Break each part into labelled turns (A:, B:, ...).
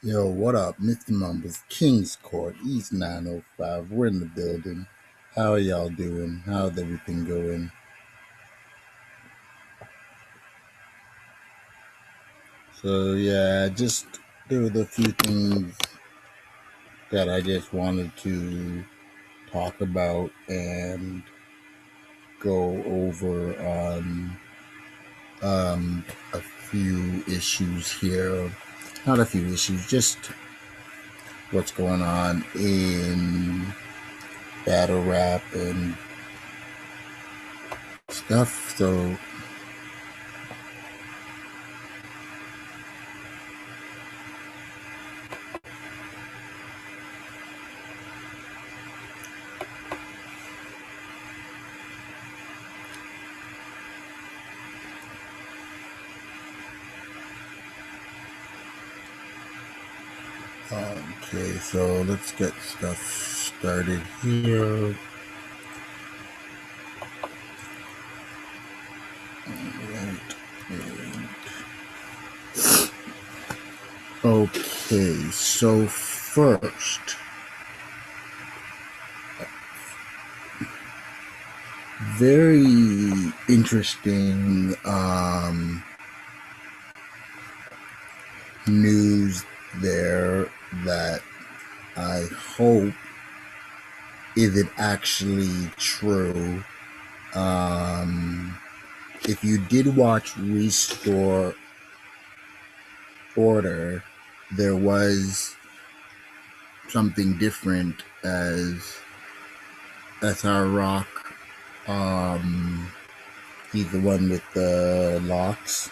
A: Yo, what up? Mr. Mumbles, King's Court, East 905. We're in the building. How are y'all doing? How's everything going? So, yeah, just there were a few things that I just wanted to talk about and go over on a few issues here. Not a few issues, just what's going on in battle rap and stuff. So, okay, so let's get stuff started here. Okay, so first, very interesting news there that I hope isn't actually true. If you did watch Restore Order, there was something different as SRROC. He's the one with the locks.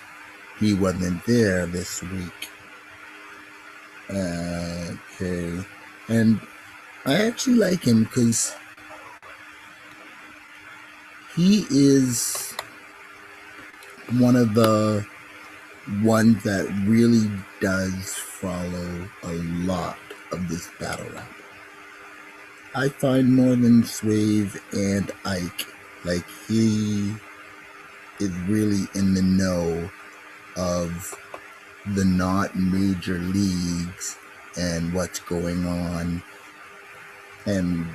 A: He wasn't there this week. Okay. And I actually like him because he is one of the ones that really does follow a lot of this battle rap. I find more than Swave and Ike, like he is really in the know of the not major leagues and what's going on and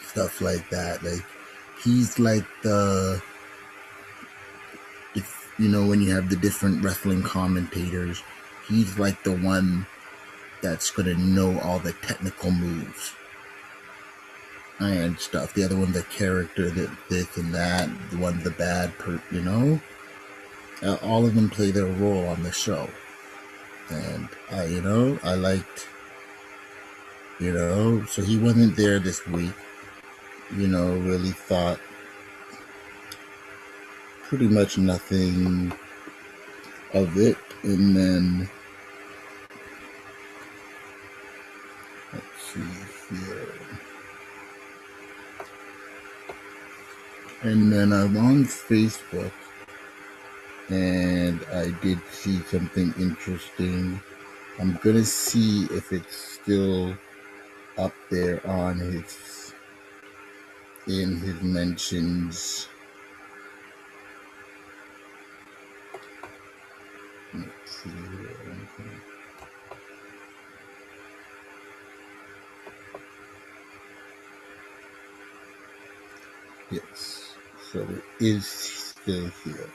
A: stuff like that. Like he's like the, if you know, when you have the different wrestling commentators, he's like the one that's gonna know all the technical moves and stuff. The other one's a character, that this and that. The one's the bad you know. All of them play their role on the show, and I liked, so he wasn't there this week. Really thought pretty much nothing of it, and then let's see here. And then I'm on Facebook, and I did see something interesting. I'm gonna see if it's still up there on in his mentions. Let's see here. Yes, so it is still here.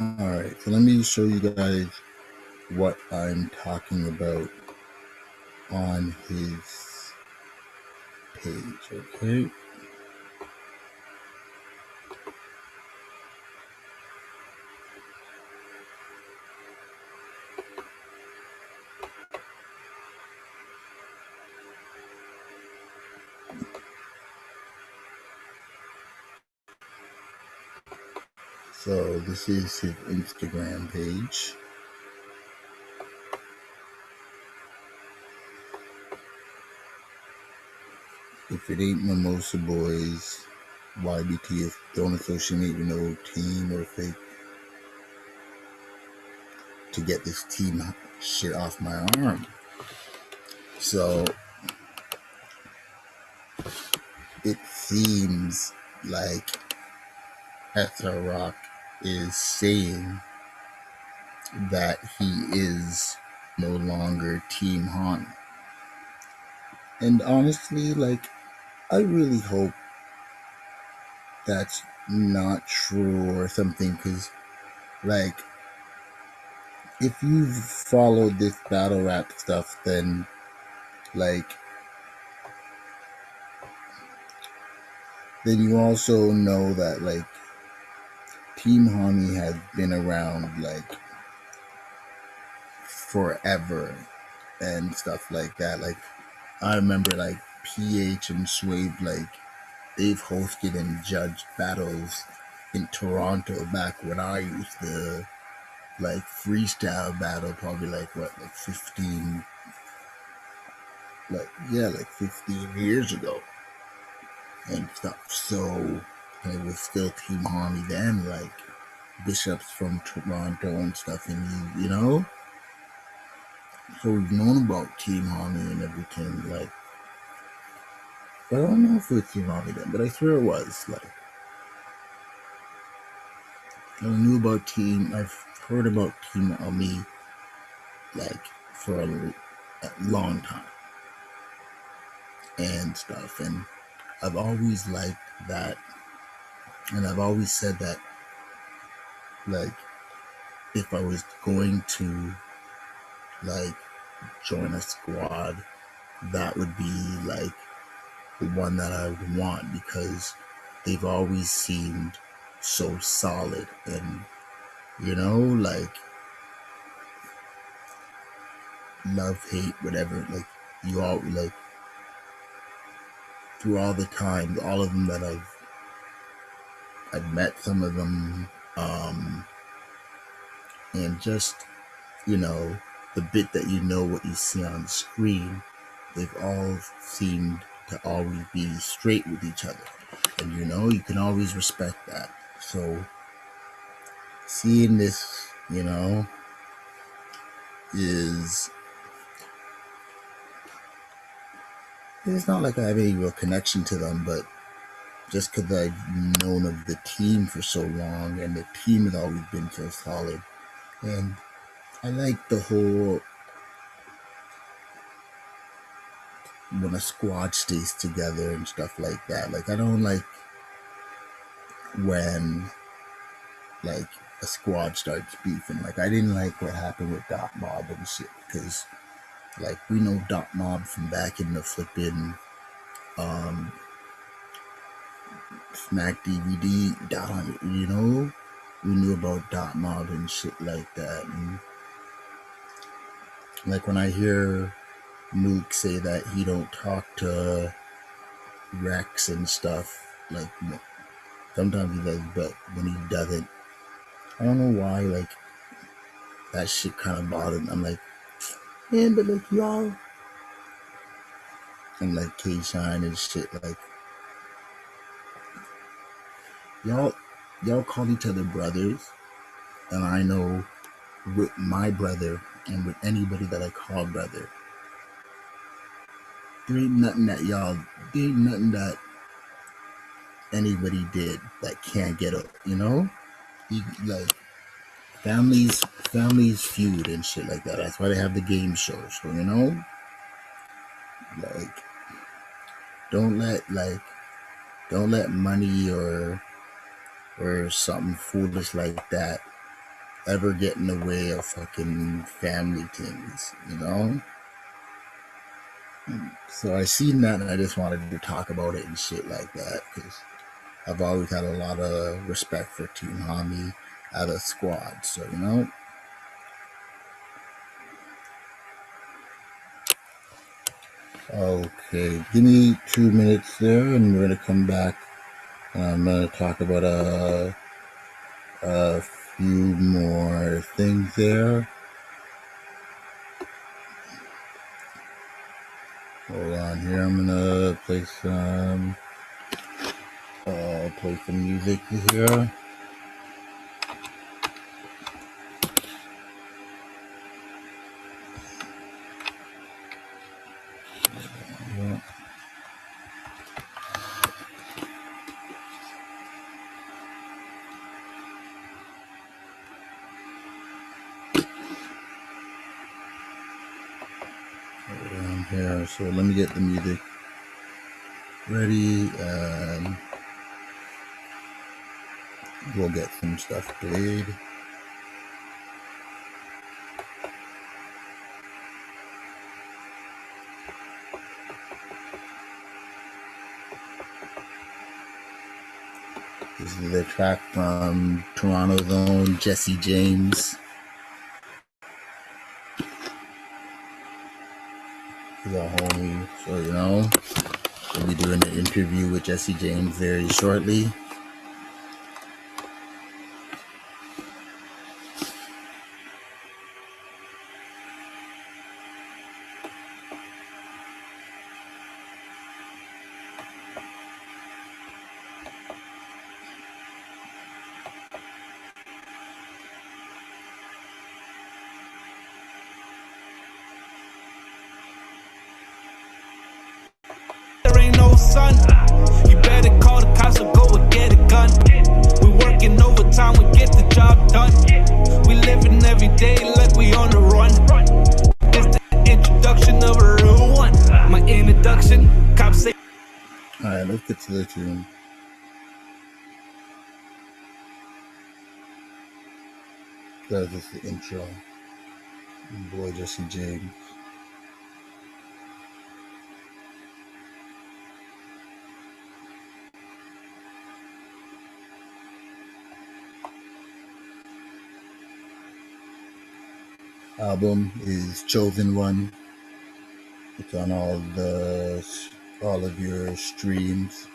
A: Alright, so let me show you guys what I'm talking about on his page, okay? So this is his Instagram page. If it ain't Mimosa Boys, YBTF, don't associate with no team or fake to get this team shit off my arm. So it seems like SRROC is saying that he is no longer Team HOMI. And honestly, like, I really hope that's not true or something, because, like, if you've followed this battle rap stuff, then, like, then you also know that, like, Team HOMI has been around, like, forever and stuff like that. Like, I remember, like, PH and Swave, like, they've hosted and judged battles in Toronto back when I used to, like, freestyle battle, probably, like, what, like 15, like, yeah, like 15 years ago and stuff. So it was still Team HOMI then, like, Bishops from Toronto and stuff, and you know? So we've known about Team HOMI and everything, like, but I don't know if it was Team HOMI then, but I swear it was, like, I've heard about Team HOMI, like, for a long time and stuff, and I've always liked that, and I've always said that, like, if I was going to, like, join a squad, that would be, like, the one that I would want, because they've always seemed so solid, and, you know, like, love, hate, whatever, like, you all, like, through all the time, all of them that I've met some of them, and just, you know, the bit that you know what you see on the screen, they've all seemed to always be straight with each other. And, you know, you can always respect that. So seeing this, you know, is, it's not like I have any real connection to them, but just because I've known of the team for so long, and the team has always been so solid. And I like the whole, when a squad stays together and stuff like that. Like, I don't like when, like, a squad starts beefing. Like, I didn't like what happened with Dot Mob and shit, because, like, we know Dot Mob from back in the flipping Smack DVD, you know, we knew about Dot Mob and shit like that. And, like, when I hear Mook say that he don't talk to Rex and stuff, like, sometimes he does, but when he doesn't, I don't know why, like, that shit kind of bothered me. I'm like, man, but, like, y'all, and, like, K-Shine and shit, like, y'all call each other brothers, and I know with my brother and with anybody that I call brother, there ain't nothing that anybody did that can't get up, you know? Like, families feud and shit like that. That's why they have the game shows. So, you know, like, don't let like don't let money or something foolish like that ever get in the way of fucking family things, you know? So I seen that, and I just wanted to talk about it and shit like that, because I've always had a lot of respect for Team HOMI as a squad. So, you know. Okay, give me 2 minutes there, and we're gonna come back. I'm gonna talk about a few more things there. Hold on here. I'm gonna play some music here. Yeah. Alright, so let me get the music ready and we'll get some stuff played. This is the track from Toronto's own Jesse James. He's a homie, so you know, we'll be doing an interview with Jesse James very shortly.
B: Son, you better call the cops or go and get a gun. We working overtime, we get the job done. We living every day like we on the run. It's the introduction of a real one. My introduction, cops say.
A: Alright, let's get to the tune. Because it's the intro. Boy Jesse James. Album is Chosen One. It's on all of your streams.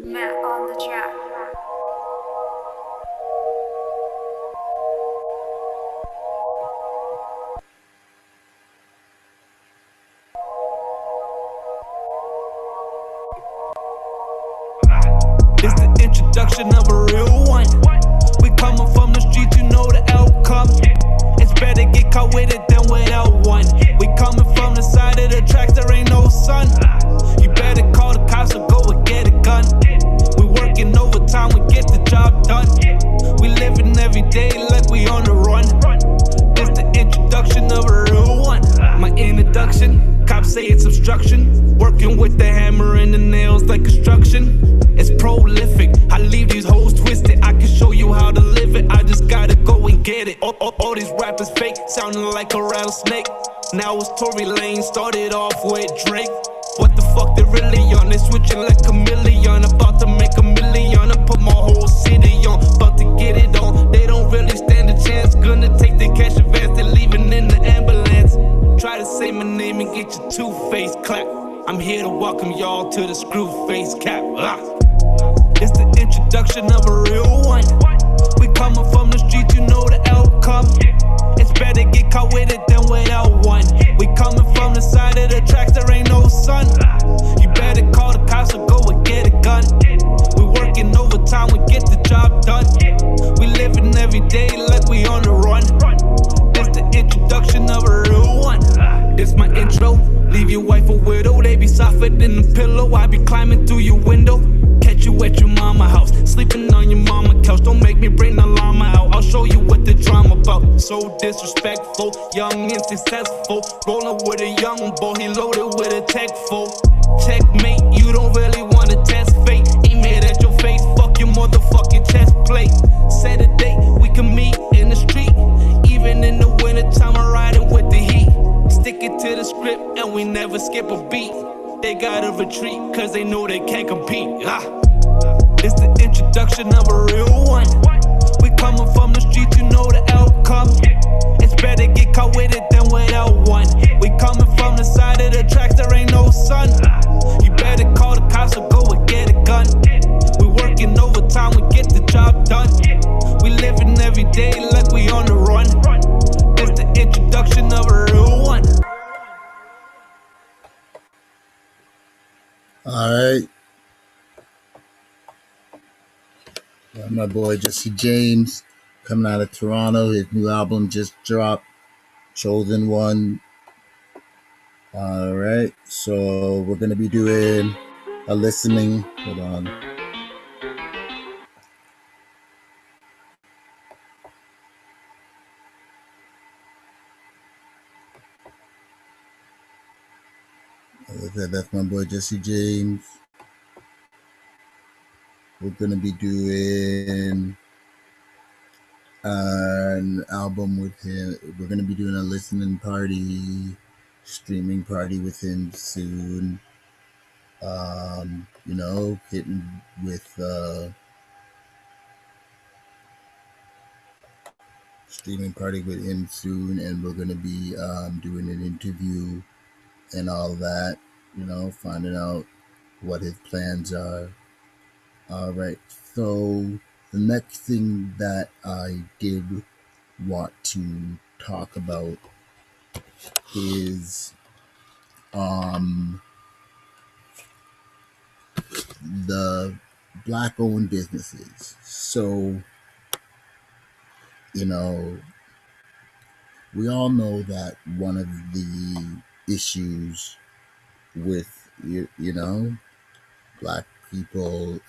C: Matt on the track.
B: It's the introduction of a real one. We coming from the street, you know the outcome. It's better get caught with it than without one. We coming from the side of the tracks, there ain't no sun. You better call the cops or go and get a gun. We working overtime, we get the job done. We living every day like we on the run. It's the introduction of a real one. My introduction, cops say it's obstruction. Working with the hammer and the nails like construction. It's prolific, I leave these hoes twisted. I can show you how to live it, I just gotta go and get it. All these rappers fake, sounding like a rattlesnake. Now it's Tory Lane, started off with Drake. What the fuck they really on? They switching like a million. About to make a million, I put my whole city on. About to get it on, they don't really stand a chance. Gonna take the cash advance, they leaving in the ambulance. Try to say my name and get your two-face clap. I'm here to welcome y'all to the screw face cap. It's the introduction of a real one. We coming from the street, you know the outcome. It's better get caught with it than without one. We coming from the side of the tracks, there ain't no sun. You better call the cops or go and get a gun. We working overtime, we get the job done. We living every day like we on the run. It's the introduction of a real one. It's my intro, leave your wife a widow. They be softer than the pillow, I be climbing through your window. Catch you at your mama house, sleeping on your mama couch. Don't make me bring the llama out, I'll show you what the drama about. So disrespectful, young and successful. Rolling with a young boy, he loaded with a tech full. Checkmate, you don't really wanna test fate. Aim it at your face, fuck your motherfucking chest plate. Set a date, we can meet in the street. Even in the wintertime, I'm riding with the heat. Stick it to the script and we never skip a beat. They gotta retreat cause they know they can't compete. It's the introduction of a real one. We coming from the street, you know the outcome. It's better get caught with it than without one. We coming from the side of of the tracks, there ain't no sun. You better call the cops or go and get a gun. We working overtime, we get the job done. We living every day like we on the run. It's the introduction of a real one.
A: All right. My boy Jesse James coming out of Toronto. His new album just dropped, Chosen One. All right. So we're going to be doing a listening. Hold on. That's my boy Jesse James. We're going to be doing an album with him. We're going to be doing a listening party, streaming party with him soon. Hitting with streaming party with him soon, and we're going to be doing an interview and all that, finding out what his plans are. All right. So the next thing that I did want to talk about is the Black-owned businesses. So, we all know that one of the issues with Black people,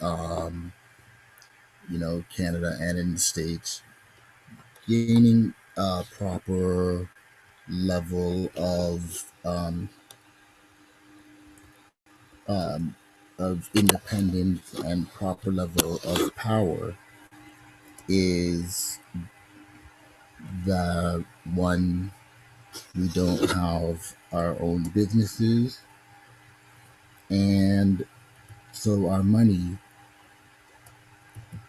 A: Canada and in the States, gaining a proper level of independence and proper level of power is the one, we don't have our own businesses, and so our money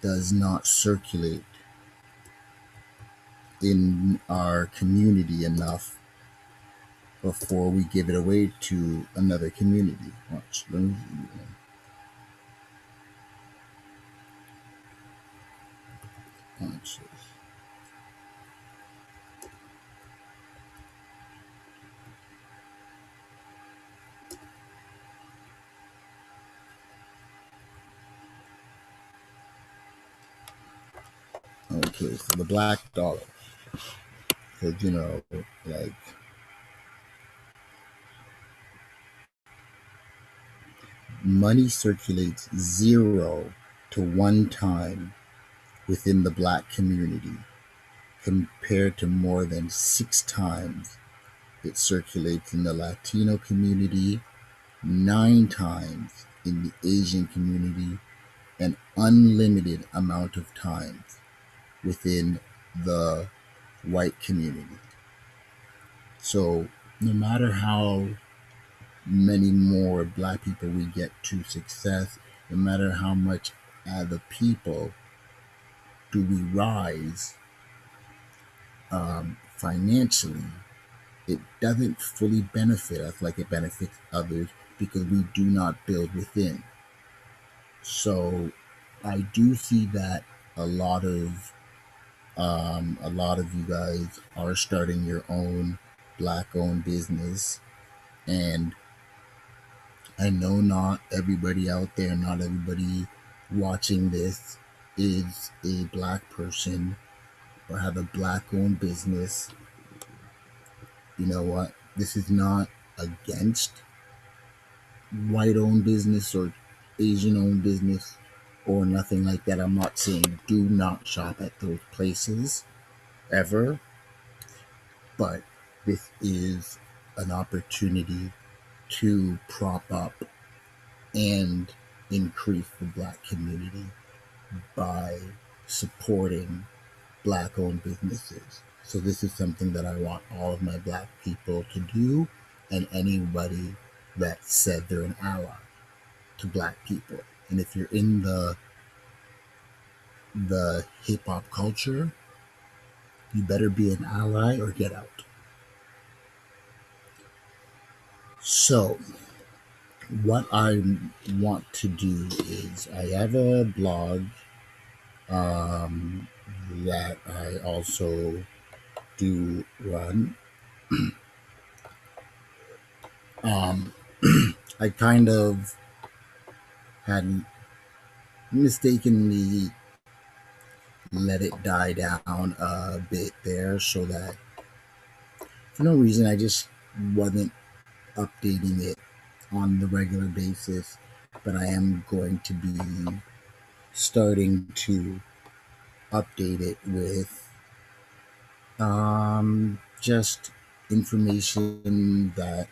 A: does not circulate in our community enough before we give it away to another community. Watch. Watch this. Okay, so the black dollar. Because, like, money circulates 0 to 1 time within the Black community, compared to more than 6 times it circulates in the Latino community, 9 times in the Asian community, an unlimited amount of times within the white community. So no matter how many more Black people we get to success, no matter how much as a people do we rise financially, it doesn't fully benefit us like it benefits others, because we do not build within. So I do see that a lot of you guys are starting your own Black-owned business, and I know not everybody out there, not everybody watching this is a Black person or have a Black-owned business. You know what? This is not against white-owned business or Asian-owned business or nothing like that. I'm not saying do not shop at those places ever, but this is an opportunity to prop up and increase the Black community by supporting Black-owned businesses. So this is something that I want all of my Black people to do, and anybody that said they're an ally to Black people. And if you're in the hip-hop culture, you better be an ally or get out. So, what I want to do is I have a blog um, that I also do run. Um, I kind of had mistakenly let it die down a bit there so that for no reason I just wasn't updating it on the regular basis. But I am going to be starting to update it with just information that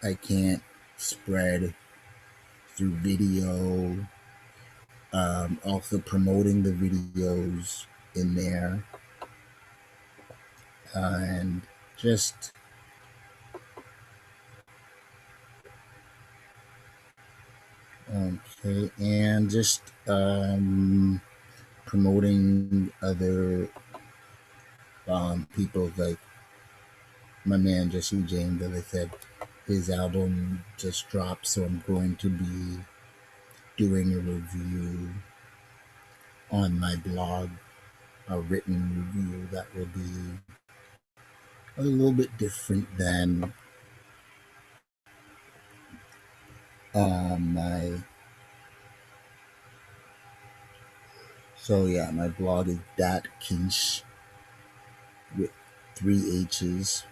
A: I can't spread through video. Also promoting the videos in there, and just okay, and just promoting other people like my man Jesse James. As I said, his album just dropped, so I'm going to be doing a review on my blog, a written review that will be a little bit different than my. So yeah, my blog is .kinch with 3 H's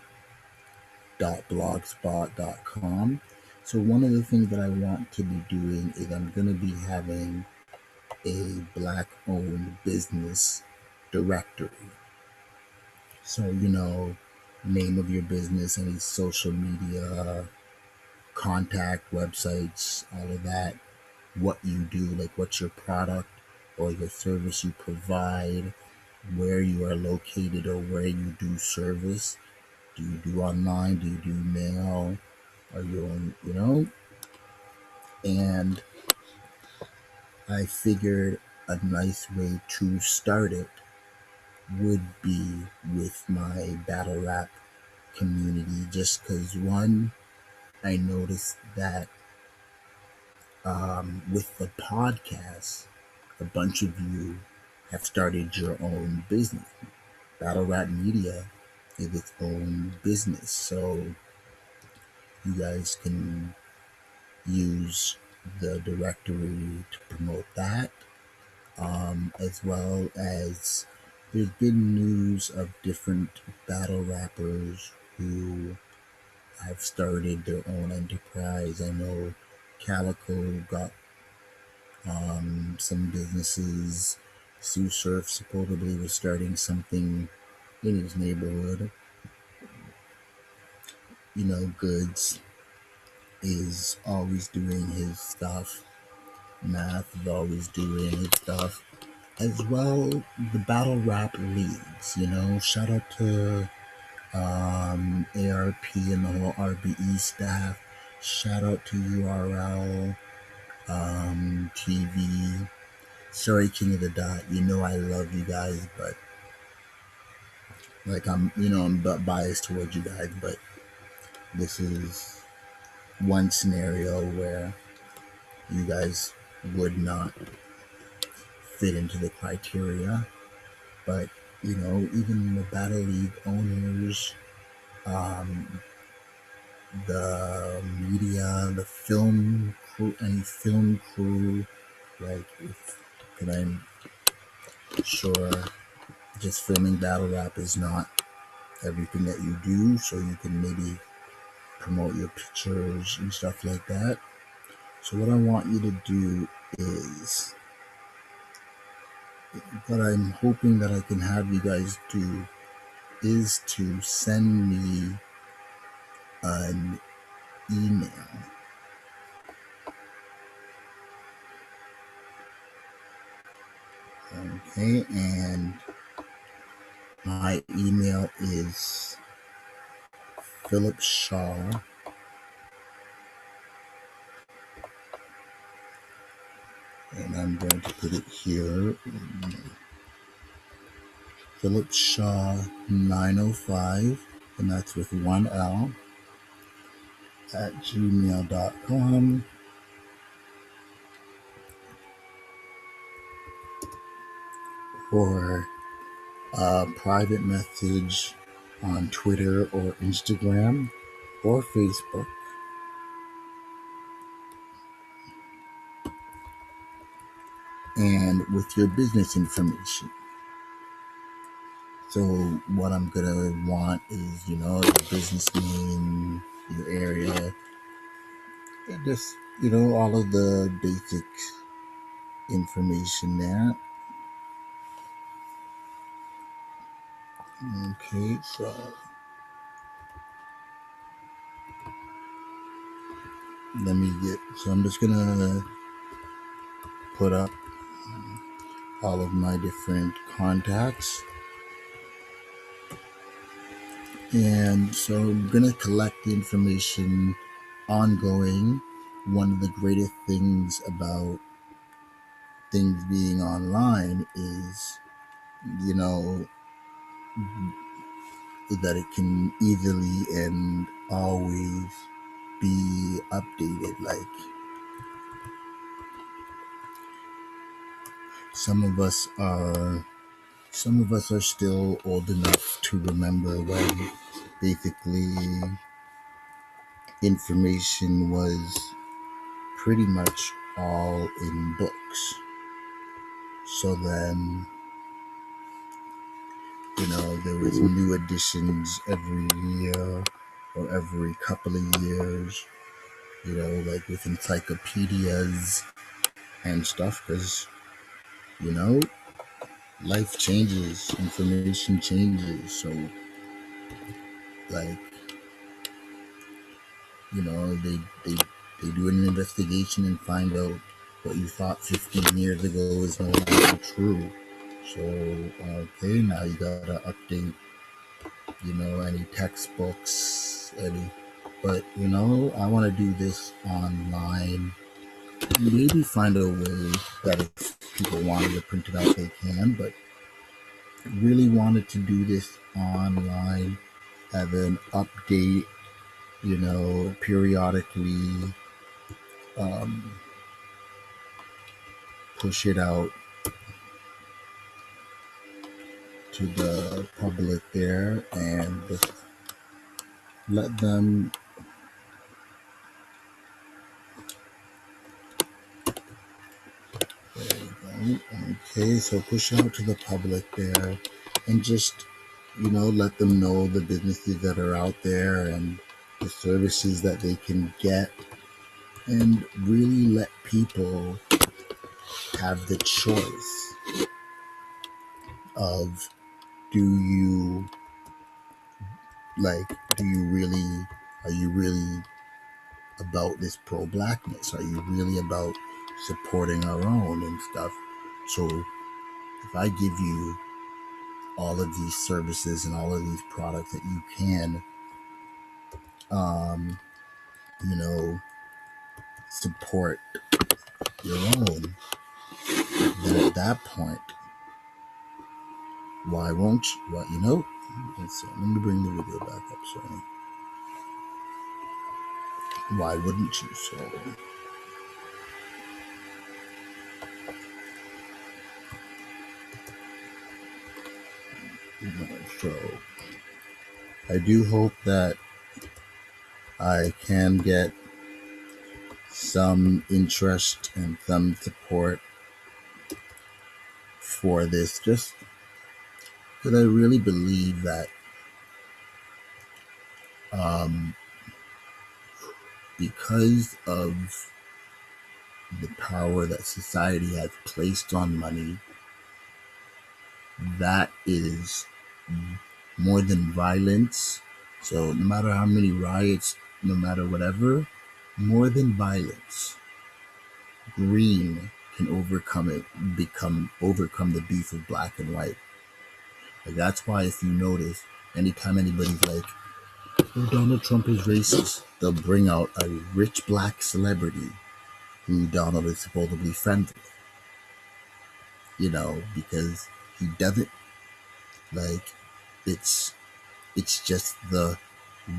A: .blogspot.com. So one of the things that I want to be doing is I'm going to be having a Black-owned business directory. So, name of your business, any social media, contact, websites, all of that, what you do, like what's your product or your service you provide, where you are located or where you do service. Do you do online? Do you do mail? Are you on, And I figured a nice way to start it would be with my battle rap community, just because one, I noticed that with the podcast, a bunch of you have started your own business. Battle Rap Media is its own business, so you guys can use the directory to promote that, as well as there's been news of different battle rappers who have started their own enterprise. I know Calico got some businesses. Sue Surf supposedly was starting something in his neighborhood. Goods is always doing his stuff. Math is always doing his stuff. As well, the battle rap leagues, shout out to ARP and the whole RBE staff. Shout out to URL, TV. Sorry, King of the Dot. I love you guys, but I'm biased towards you guys, but this is one scenario where you guys would not fit into the criteria. But, even the Battle League owners, the media, the film crew, any film crew, and I'm sure just filming battle rap is not everything that you do, so you can maybe promote your pictures and stuff like that. So what I want you to do is, what I'm hoping that I can have you guys do is to send me an email. Okay, and my email is Philip Shaw and I'm going to put it here. Philip Shaw 905, and that's with one L @gmail.com, or a private message on Twitter or Instagram or Facebook, and with your business information. So what I'm gonna want is, your business name, your area, and just, all of the basic information there. Okay, so I'm just gonna put up all of my different contacts. And so I'm gonna collect the information ongoing. One of the greatest things about things being online is, that it can easily and always be updated. Like, some of us are still old enough to remember when basically information was pretty much all in books. So then, there was new editions every year or every couple of years, like with encyclopedias and stuff, because, life changes, information changes. So, like, they do an investigation and find out what you thought 15 years ago is no longer true. So, okay, now you gotta update, any textbooks, but, I want to do this online. Maybe find a way that if people wanted to print it out, they can, but really wanted to do this online and then update, periodically, push it out to the public there, and just let them okay, so push out to the public there, and just, let them know the businesses that are out there and the services that they can get, and really let people have the choice of, do you are you really about this pro-blackness? Are you really about supporting our own and stuff? So if I give you all of these services and all of these products that you can, support your own, then at that point, why won't you? Let's see, let me bring the video back up. Sorry. Why wouldn't you? So I do hope that I can get some interest and some support for this, just because I really believe that because of the power that society has placed on money, that is more than violence. So no matter how many riots, no matter whatever, more than violence, green can overcome the beef of black and white. Like, that's why, if you notice, anytime anybody's like, oh, Donald Trump is racist, they'll bring out a rich black celebrity who Donald is supposedly friends with. Because he doesn't, like, it's just the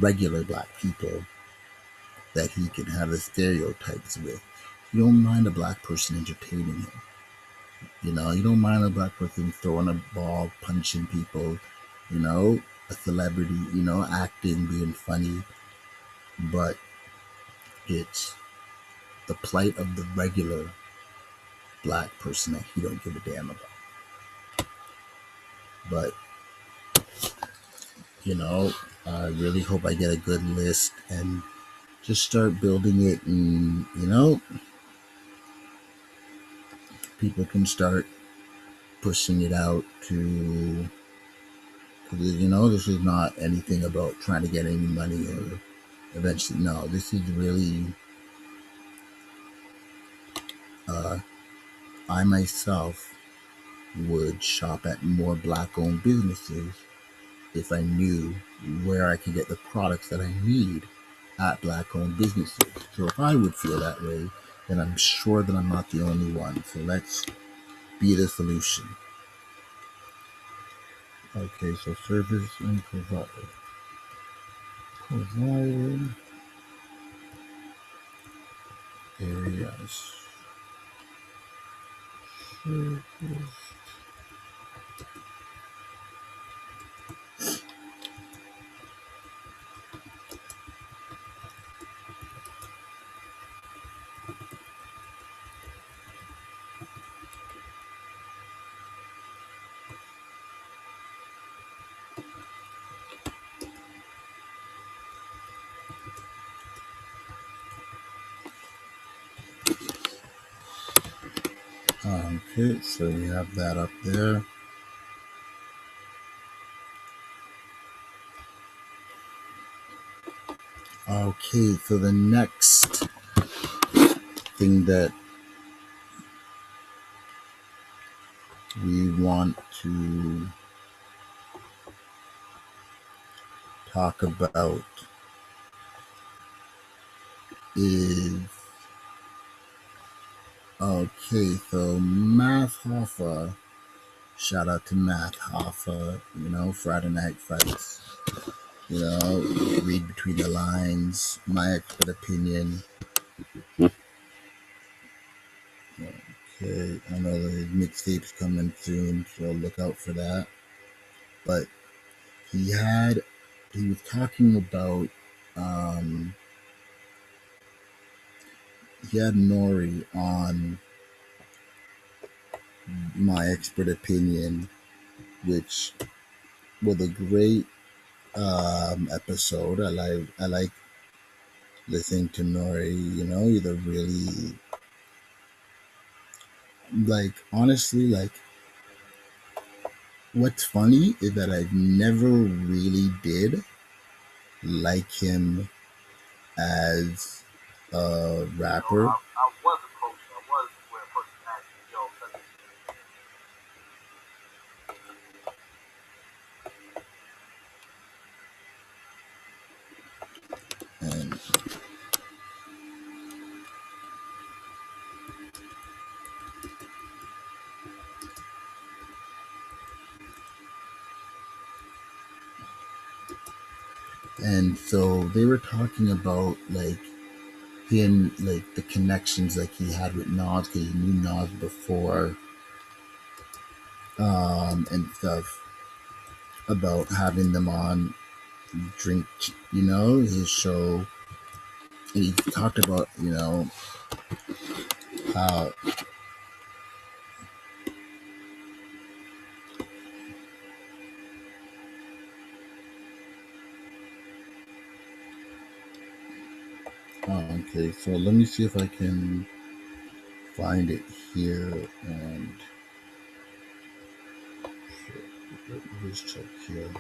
A: regular black people that he can have the stereotypes with. You don't mind a black person entertaining him. You know, you don't mind a black person throwing a ball, punching people, you know, a celebrity, you know, acting, being funny. But it's the plight of the regular black person that he don't give a damn about. But, you know, I really hope I get a good list and just start building it, and, you know, people can start pushing it out to, because, you know, this is not anything about trying to get any money or eventually, no, this is really, I myself would shop at more black owned businesses if I knew where I could get the products that I need at black owned businesses. So if I would feel that way, then I'm sure that I'm not the only one. So let's be the solution. Okay, so service and provider. Provider areas. Service. Okay, so we have that up there. Okay, so the next thing that we want to talk about is, okay, so Math Hoffa, shout out to Math Hoffa, you know, Friday Night Fights, you know, read between the lines, my expert opinion. Okay, I know the mixtape's coming soon, so look out for that. But he was talking about, he had Nori on my expert opinion, which was a great episode. I like listening to Nori. You know, he's a really, like, honestly, like, what's funny is that I never really did like him as a rapper.
D: I was approached. I was where a person asked me, yo, send me.
A: And so they were talking about, like, him, like, the connections like he had with Nas, because he knew Nas before, and stuff, about having them on Drink, you know, his show. And he talked about, you know, how okay, so let me see if I can find it here, and let me just check here.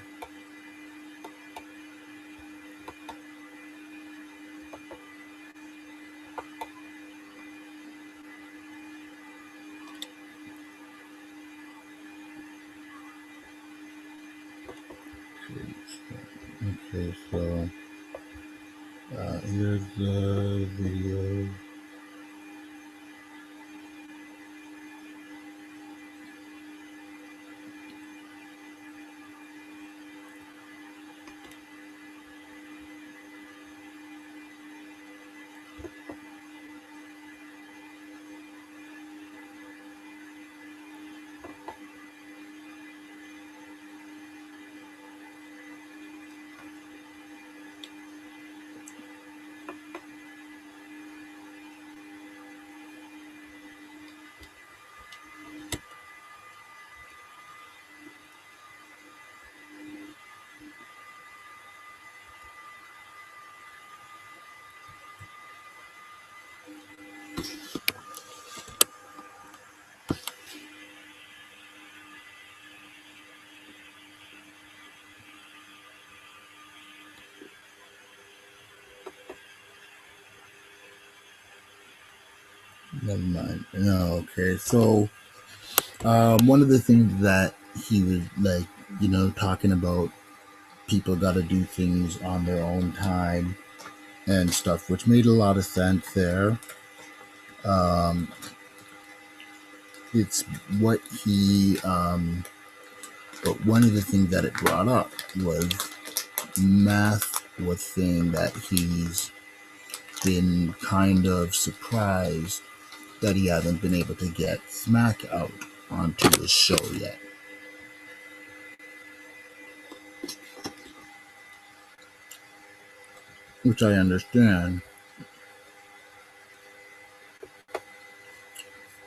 A: Okay, so here's the video. Never mind. No, okay. So, one of the things that he was like, talking about people got to do things on their own time and stuff, which made a lot of sense there. Um, it's what but one of the things that it brought up was Math was saying that he's been kind of surprised that he hasn't been able to get Smack out onto his show yet. Which I understand,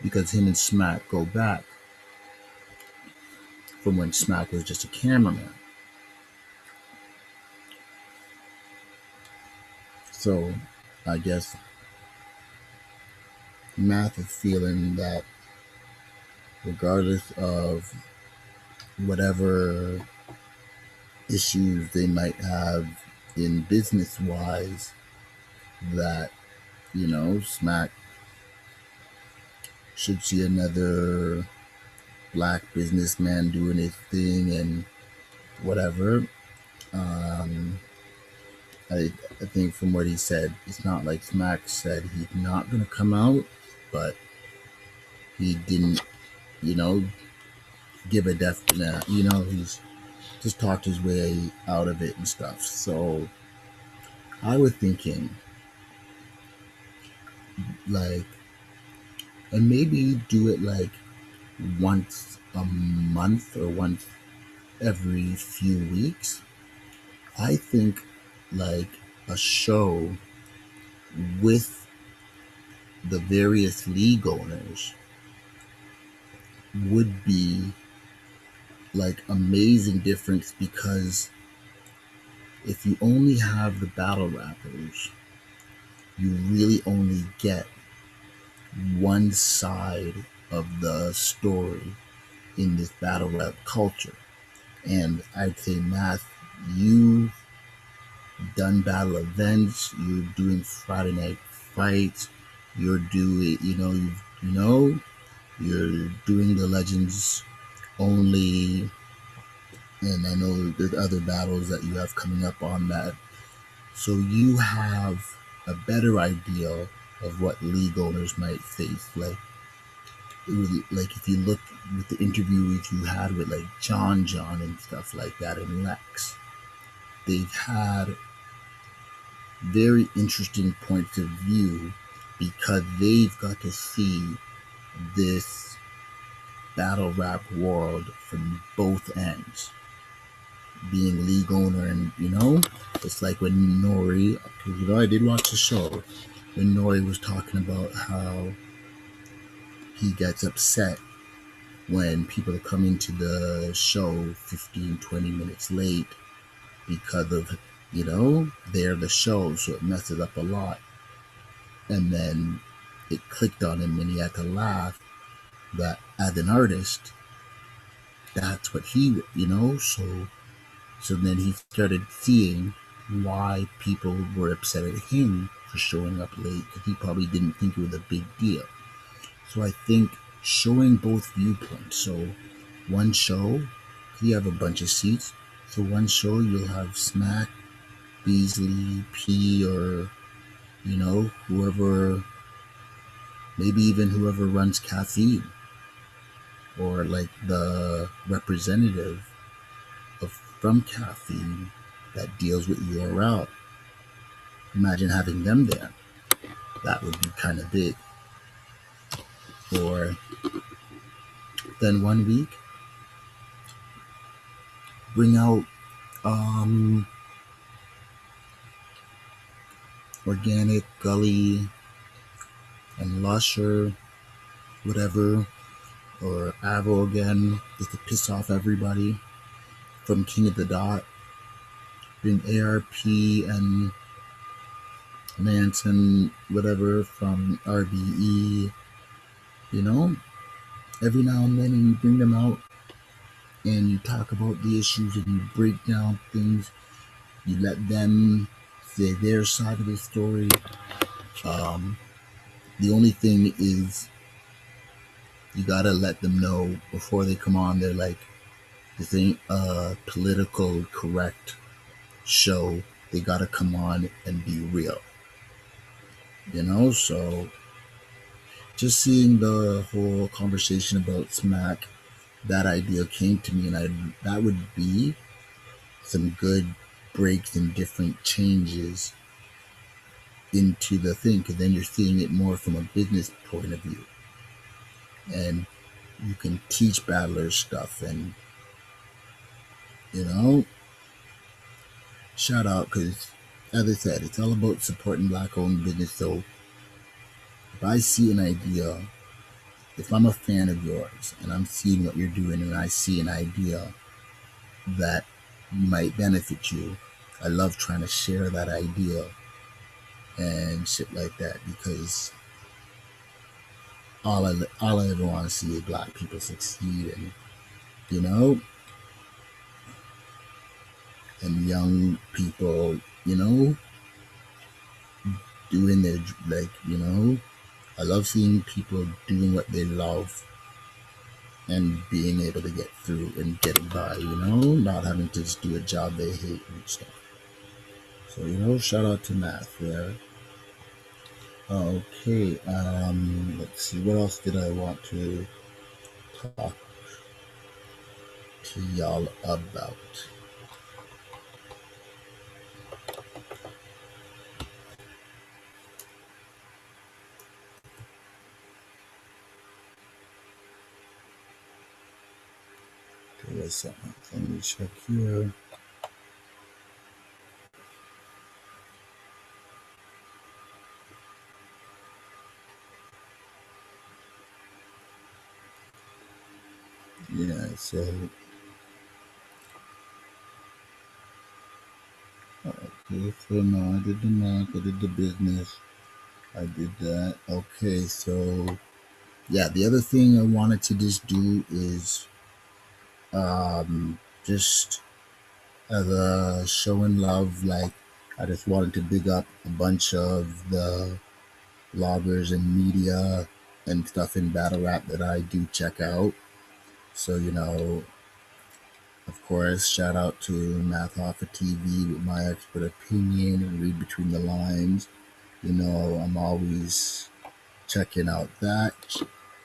A: because him and Smack go back from when Smack was just a cameraman. So I guess Math is feeling that regardless of whatever issues they might have in business wise, that, Smack should see another black businessman doing his thing and whatever. I think from what he said, it's not like Smack said he's not going to come out, but he didn't, give a definite, he's just talked his way out of it and stuff. So I was thinking, like, and maybe do it like once a month or once every few weeks. I think like a show with the various league owners would be like amazing difference, because if you only have the battle rappers, you really only get one side of the story in this battle rap culture. And I'd say, Math, you've done battle events, you're doing Friday night fights, you're doing, you're doing the Legends only, and I know there's other battles that you have coming up on that. So you have a better idea of what league owners might face. Like, it was like if you look with the interviews you had with like John and stuff like that, and Lex, they've had very interesting points of view because they've got to see this battle rap world from both ends. Being league owner, and it's like when Nori, I did watch the show, when Nori was talking about how he gets upset when people are coming to the show 15-20 minutes late because of, they're the show, so it messes up a lot. And then it clicked on him and he had to laugh that as an artist, that's what he, so then he started seeing why people were upset at him for showing up late, because he probably didn't think it was a big deal. So I think showing both viewpoints. So one show, you have a bunch of seats. So one show you'll have Smack, Beasley, P, or, whoever, maybe even whoever runs Caffeine, or like the representative from Caffeine that deals with URL. Imagine having them there. That would be kind of big. Or then one week, bring out Organic, Gully, and Lush, or whatever, or Avo again, just to piss off everybody. From King of the Dot, bring ARP and Lance and whatever from RBE, every now and then, and you bring them out and you talk about the issues and you break down things. You let them say their side of the story. The only thing is you gotta let them know before they come on. They're like, this ain't a political correct show. They gotta come on and be real. So just seeing the whole conversation about smack, that idea came to me, and that would be some good breaks and different changes into the thing, because then you're seeing it more from a business point of view, and you can teach battlers stuff. And shout out, because as I said, it's all about supporting black owned business. So if I see an idea, if I'm a fan of yours and I'm seeing what you're doing and I see an idea that might benefit you, I love trying to share that idea and shit like that, because all I ever want to see is black people succeed, and and young people, doing their, like, I love seeing people doing what they love and being able to get through and getting by, not having to just do a job they hate and stuff. So, shout out to Math there. Okay, let's see, what else did I want to talk to y'all about? There was something. Let me check here. Yeah, so okay, so no, I did the math, I did the business, I did that. Okay, so yeah, the other thing I wanted to just do is just as a show and love, like, I just wanted to big up a bunch of the bloggers and media and stuff in battle rap that I do check out. So, of course, shout out to Math Alpha TV with my expert opinion and read between the lines. I'm always checking out that.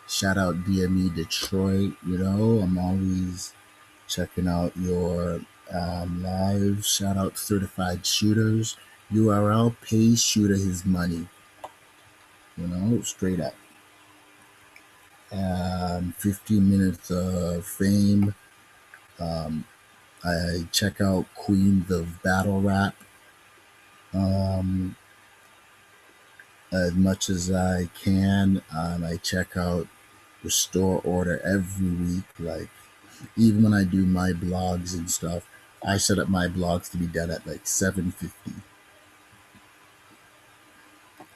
A: Shout out DME Detroit. I'm always checking out your live. Shout out Certified Shooters. URL, pay shooter his money. Straight up. 15 minutes of fame. I check out Queens of Battle Rap as much as I can. I check out Restore Order every week. Like, even when I do my blogs and stuff, I set up my blogs to be done at like 7:50.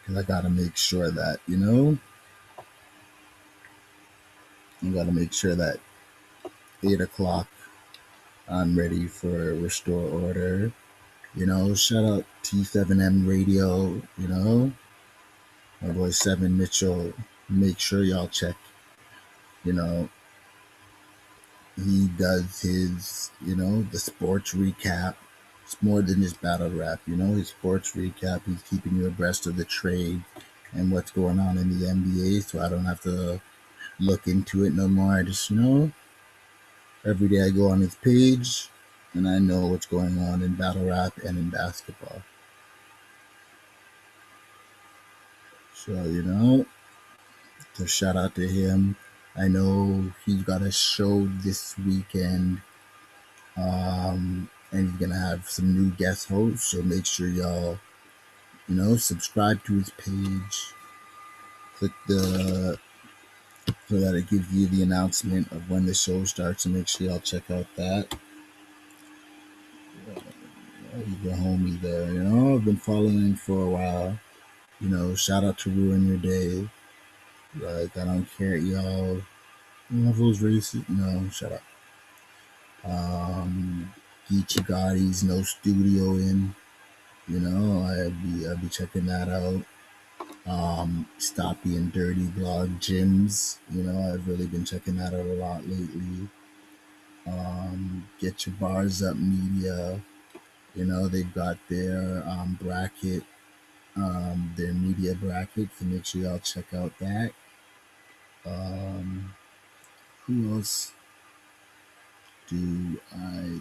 A: Because I got to make sure that, I got to make sure that 8 o'clock I'm ready for Restore Order. Shout out T7M Radio, my boy Seven Mitchell. Make sure y'all check. He does his, the sports recap. It's more than just battle rap, his sports recap. He's keeping you abreast of the trade and what's going on in the NBA, so I don't have to look into it no more. I just, every day I go on his page and I know what's going on in battle rap and in basketball. So, so shout out to him. I know he's got a show this weekend, and he's gonna have some new guest hosts. So make sure y'all, subscribe to his page. Click so that it gives you the announcement of when the show starts. So make sure y'all check out that. He's a homie there. I've been following for a while. Shout out to Ruin Your Day. Like, I don't care, y'all. Levels racist. No, shut up. Geechee Gotti's no studio in. I'd be checking that out. Stop Being Dirty blog, Gyms. I've really been checking that out a lot lately. Get Your Bars Up Media. They've got their bracket, their media bracket, so make sure y'all check out that. Who else do I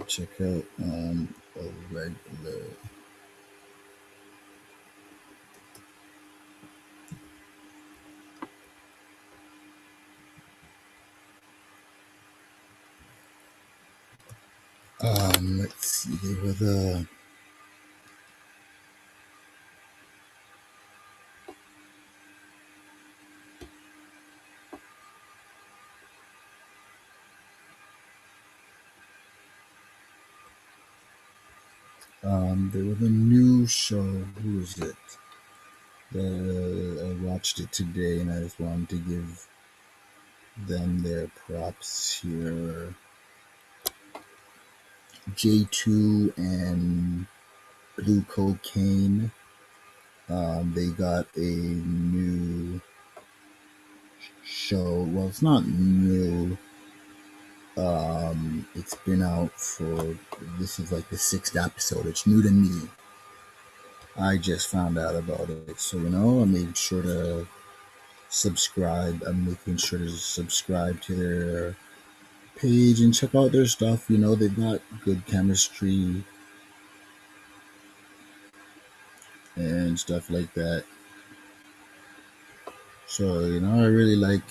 A: check out a regular? Let's see, they were the new show. Who is it? I watched it today, and I just wanted to give them their props here. J2 and Blue Cocaine. They got a new show. Well, it's not new. It's been out for, this is like the 6th episode. It's new to me. I just found out about it. So, I made sure to subscribe. I'm making sure to subscribe to their page and check out their stuff. They've got good chemistry and stuff like that. So, I really like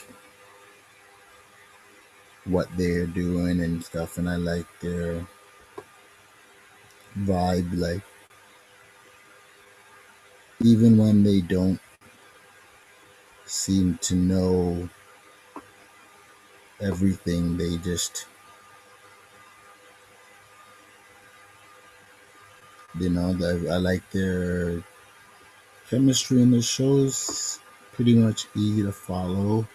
A: what they're doing and stuff, and I like their vibe. Like, even when they don't seem to know everything, they just, I like their chemistry in the shows. Pretty much easy to follow.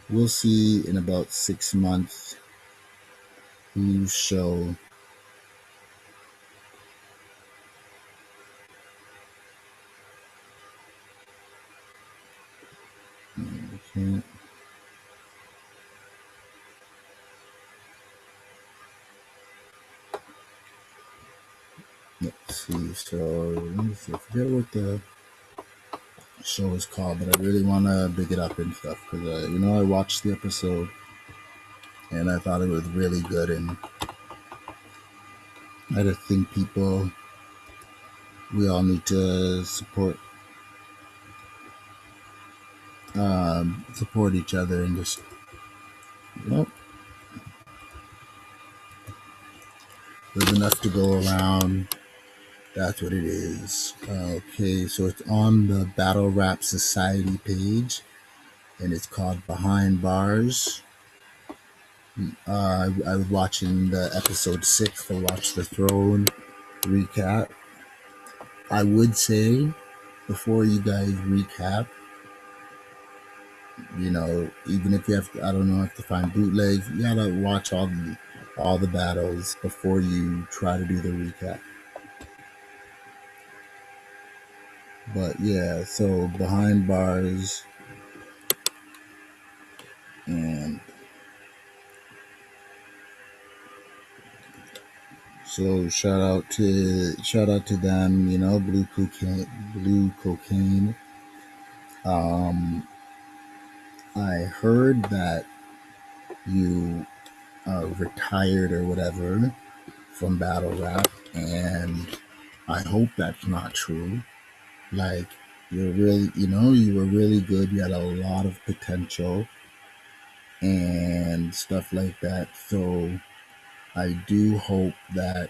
A: We'll see in about 6 months whose show okay. Let's see. So let me see. I forget what the show is called, but I really want to big it up and stuff because I watched the episode and I thought it was really good, and I just think we all need to support each other and just there's enough to go around. That's what it is. Okay, so it's on the Battle Rap Society page, and it's called Behind Bars. I was watching the episode 6 for Watch the Throne recap. I would say, before you guys recap, even if you have to, I don't know, have to find bootlegs, you gotta watch all the battles before you try to do the recap. But yeah, so Behind Bars, and so shout out to them, Blue Cocaine. I heard that you retired or whatever from battle rap, and I hope that's not true. Like, you're really, you were really good. You had a lot of potential and stuff like that. So I do hope that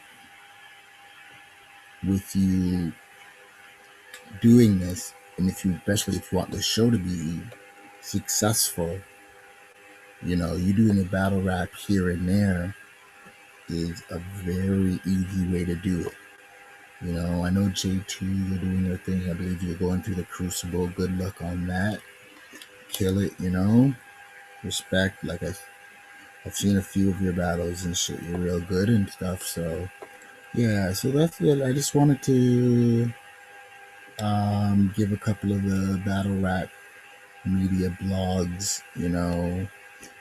A: with you doing this, and especially if you want the show to be successful, you doing a battle rap here and there is a very easy way to do it. I know J2, you're doing your thing. I believe you're going through the Crucible. Good luck on that. Kill it, respect. Like I've seen a few of your battles and shit. You're real good and stuff. So yeah, so that's it. I just wanted to give a couple of the battle rap media blogs. You know,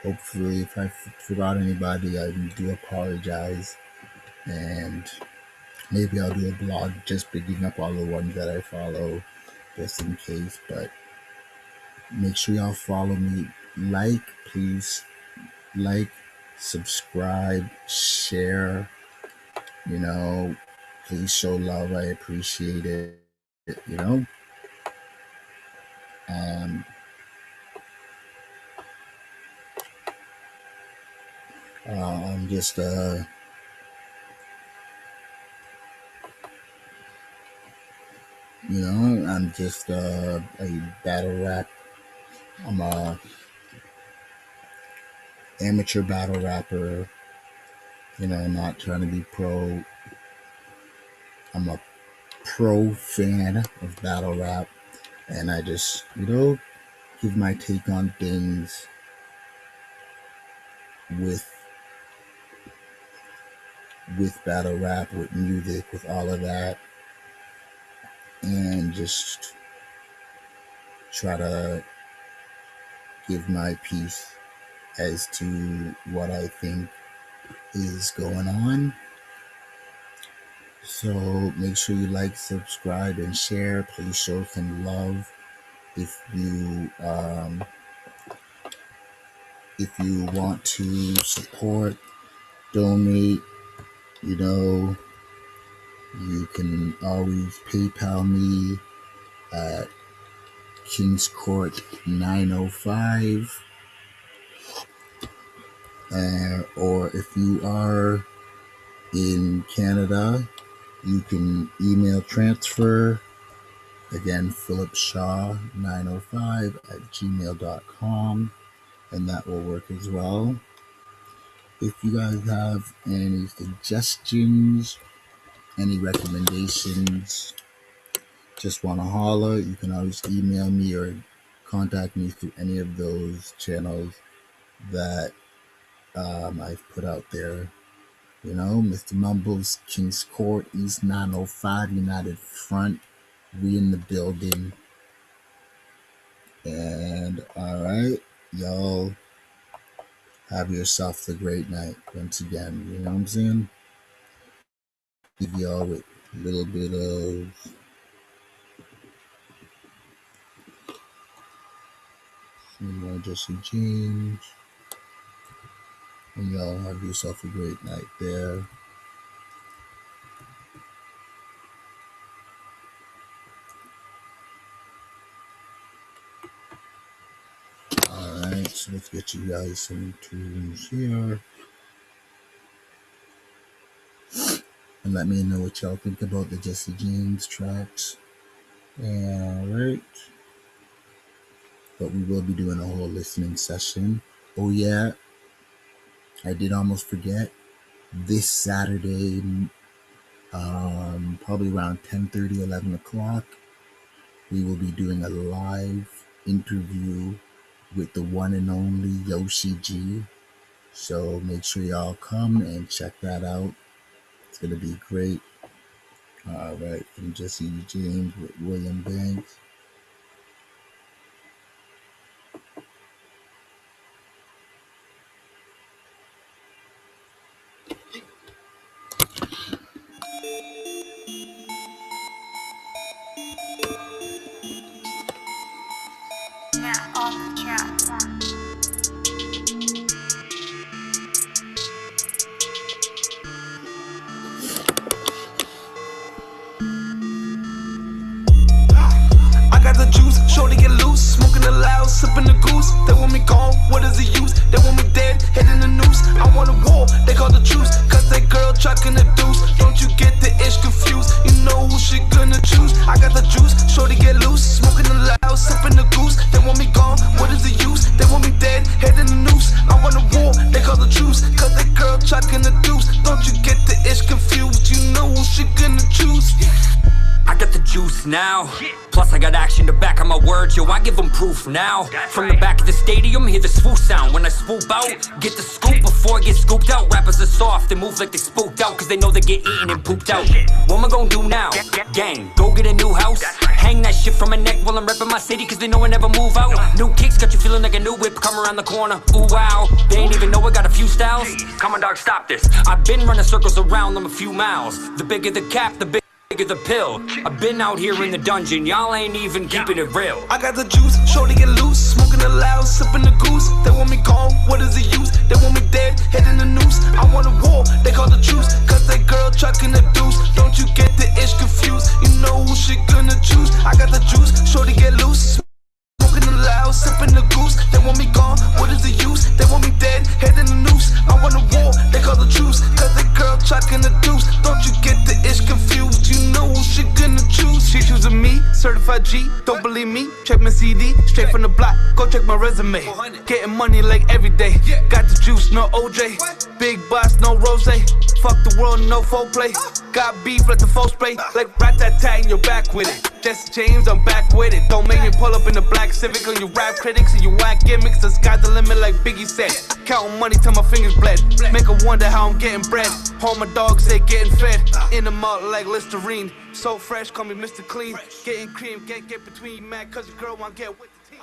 A: hopefully if I forgot anybody, I do apologize. And maybe I'll do a blog just picking up all the ones that I follow, just in case. But make sure y'all follow me. Please like, subscribe, share. You know, please show love. I appreciate it. You know, um, I'm just you know, I'm just a battle rap. I'm a amateur battle rapper. You know, not trying to be pro. I'm a pro fan of battle rap, and I just, you know, give my take on things with battle rap, with music, with all of that, and just try to give my piece as to what I think is going on. So make sure you like, subscribe, and share. Please show some love. If you want to support, donate, you know, you can always PayPal me at Kings Court 905. Or if you are in Canada, you can email transfer. Again, Philip Shaw 905 at gmail.com, and that will work as well. If you guys have any suggestions, any recommendations, just want to holler, you can always email me or contact me through any of those channels that I've put out there. You know, Mr. Mumbles, Kings Court, East 905, United Front. We in the building. And all right, y'all have yourself a great night once again. You know what I'm saying? Leave y'all with a little bit of some more Jesse James. And y'all have yourself a great night there. Alright, so let's get you guys some tunes here. And let me know what y'all think about the Jesse James tracks. Alright. But we will be doing a whole listening session. Oh yeah, I did almost forget. This Saturday, probably around 10:30, 11 o'clock, we will be doing a live interview with the one and only Yoshi G. So make sure y'all come and check that out. It's going to be great. All right, from Jesse James with William Banks.
C: Matt on the track.
B: I got the juice, shorty get loose, smoking the loud, sipping the goose. They want me gone, what is the use? They want me dead, head in the noose. I want a war, they call the truce, cause that girl trucking the deuce. Don't you get the ish confused? You know who she gonna choose. I got the juice, shorty get loose, smoking the loud, sipping the goose. They want me gone, what is the use? They want me dead, head in the noose. I want a war, they call the truce, cause that girl trucking the deuce. Don't you get the ish confused? You know who she gonna choose. I got the
E: juice now. Plus I got action to back on my words, yo, I give them proof now. From the back of the stadium, hear the swoop sound. When I swoop out, get the scoop before I get scooped out. Rappers are soft, they move like they spooked out, cause they know they get eaten and pooped out. What am I gonna do now? Gang, go get a new house. Hang that shit from my neck while I'm repping my city, cause they know I never move out. New kicks got you feeling like a new whip, come around the corner. Ooh wow, they ain't even know I got a few styles. Come on dog, stop this. I've been running circles around them a few miles. The bigger the cap, the bigger the pill. I've been out here in the dungeon, y'all ain't even keeping it real.
B: I got the juice, shorty get loose, smoking it loud, sipping the goose. They want me gone, what is the use? They want me dead, head in the noose. I want a war, they call the truce, cause they girl chucking the deuce. Don't you get the ish confused? You know who she gonna choose. I got the juice, shorty get loose, smoking it loud, sipping the goose. They want me gone, what is the use? They want me dead, head in the noose. I want a war, they call the truce, cause they girl chucking the deuce. Don't you get the ish confused? You know who she gonna choose. She choosing me, certified G, don't believe me, check my CD, straight from the block, go check my resume. Getting money like every day, got the juice, no OJ. Big boss, no rose, fuck the world, no foreplay. Got beef, let the foe spray, like rat-tat-tat and you're back with it. Jesse James, I'm back with it. Don't make me pull up in the black Civic on your rap critics and your whack gimmicks. The sky's the limit like Biggie said. Counting money till my fingers bled. Make her wonder how I'm getting bread. All my dogs, they getting fed. In the mouth like Listerine. So fresh, call me Mr. Clean. Getting cream, get between. Mad cause your girl want get with the team.